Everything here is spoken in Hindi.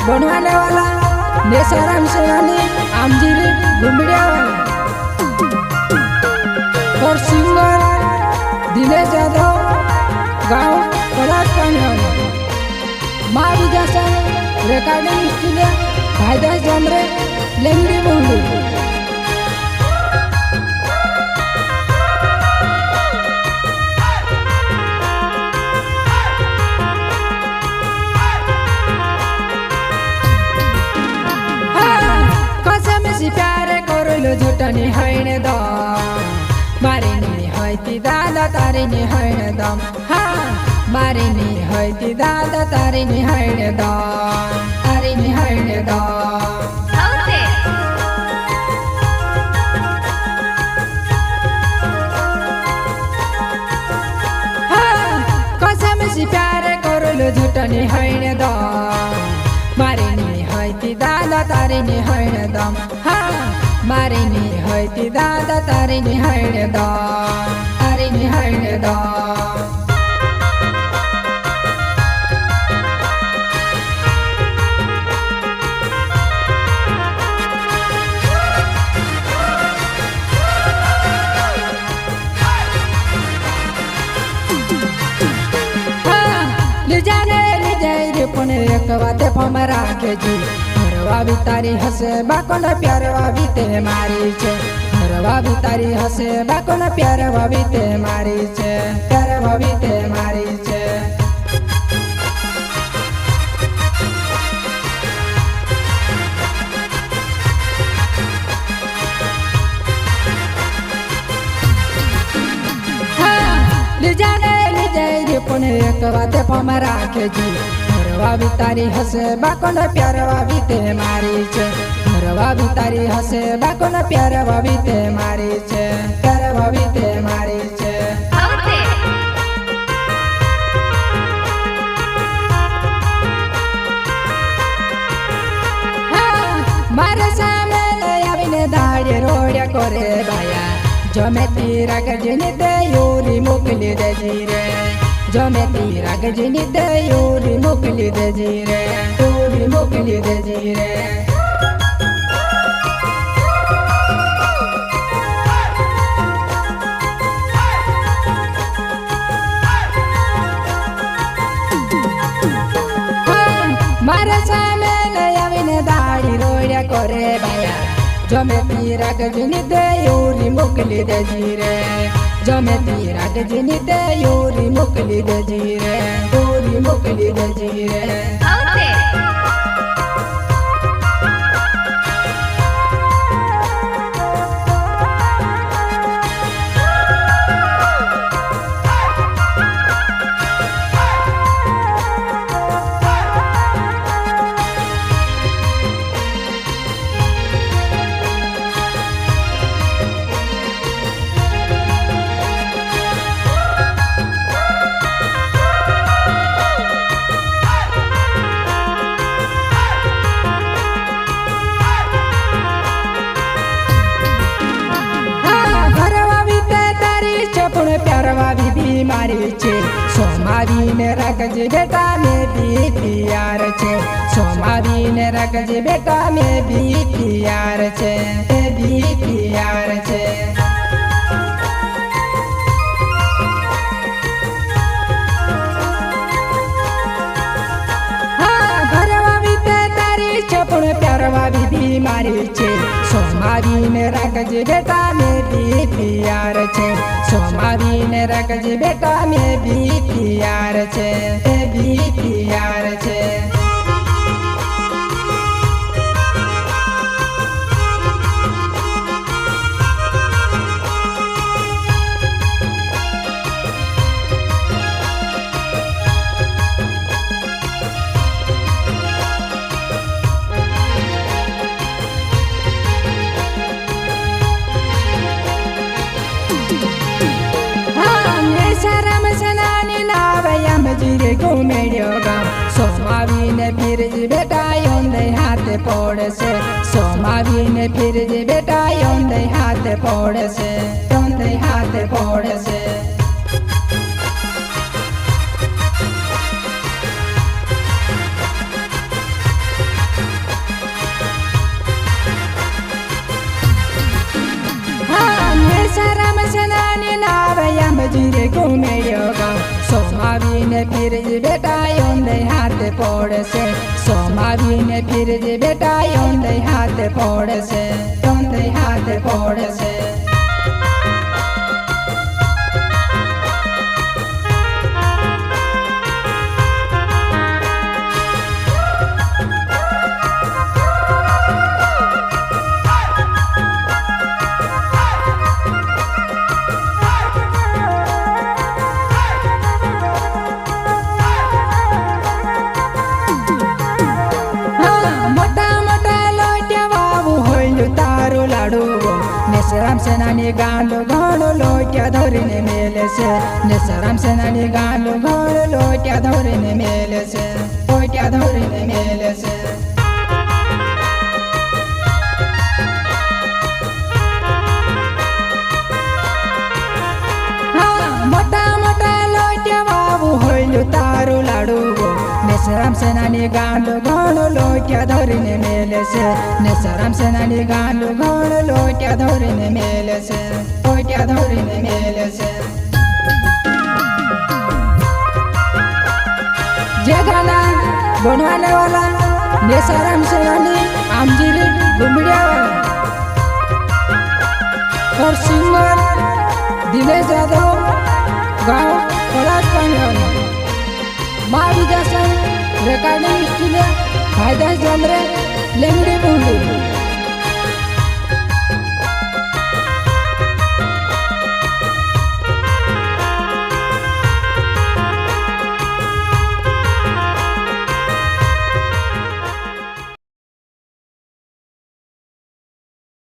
बनवाने वाला नेसाराम सेनानी आमजीरी घुमड़िया वाला और सिंगर दिनेश यादव गाँव पलाश माँ विजासन रेकॉर्डिंग स्टूडियो भाईदास जमरे लेंगड़ी बोलू प्यारे करोलो झुटनी हैन दम मारे नि हैती दादा तारे नि हैन दम हाँ मारे नि हैती दादा तारे नि हैन दम तारे नि हैन दम हाँ कसम से प्यारे करोलो झुटनी हैन दम मारे नि हैती दादा तारे नि हैन दम हाँ मारे नि हैती दादा तारे नि हैन दम तारे नि हैन दम पुणे एक बाते फमरा के जी हरवा भी तारी हसे बाकोना प्यारवा भी ते मारी छे हरवा भी तारी हसे बाकोना प्यारवा भी ते मारी छे प्यारवा भी ते मारी छे पुणे एक बाते फमरा के जी हरवा भी तारी हसे बाकोना प्यारवा भी ते मारी छे हरवा भी तारी हसे बाकोना प्यारवा भी ते मारी छे प्यारवा भी ते मारी छे मारे सामे आवीने दाड़े रोड्या करे बाया जमे तीरा गजनी दे योरी मोकली दे जीरे जमे तीरा गजनी दे योरी मोकली दे जीरे योरी मोकली दे जीरे मारे सामे आवीने दाड़ी रोड्या करे बाया जमे तीरा गजनी दे योरी मोकली दे जीरे जमे तीरा गजनी दे योरी मोकली दे जीरे योरी मोकली दे जीरे प्यारवा भी बीमारी छे सोमावी ने रखज बेटा में भी प्यार छे सोमावी ने रखज बेटा में भी प्यार छे भी प्यार छे हाँ घरवा भी तारी छपण प्यारवा भी बीमारी छे सोमावी ने रखज बेटा में भी प्यार छे सोमावी ने रखज बेटा में भी प्यार छे भी प्यार छे घूमेड़ो गाँव सोमावी ने फिर बेटा योंदे हाथ पोड़ से सोमावी ने फिर बेटा योंदे हाथ पोड़ से योंदे हाथ पोड़ से फिरजी बेटा योंदे हाथ पोड़ से सोमावी ने फिरजी बेटा योंदे हाथ पोड़ से योंदे हाथ पोड़ से नेसराम सेनानी गांडो घणो लोट्या धोरीने मेले से नेसराम सेनानी गांडो घणो लोट्या धोरीने मेले से लोट्या धोरीने मेले से मोटा मोटा लोट्या बाबू होइलु तारू लाडू नेसराम सेनानी गांडो घणो लोट्या धोरीने मेले से नेसराम सेनानी गांडो घणो लोट्या धोरीने मेले से लोट्या धोरीने मेले से जे गाना बनवाने वाला नेसराम सेनानी आमजीरी घुमड़िया वाला और सिंगर दिनेश यादव गाँव पलाट पाने वाला महाविद्यासन रेकॉर्डिंग स्टूडियो फायदा जमरे लेंगड़ी बोली।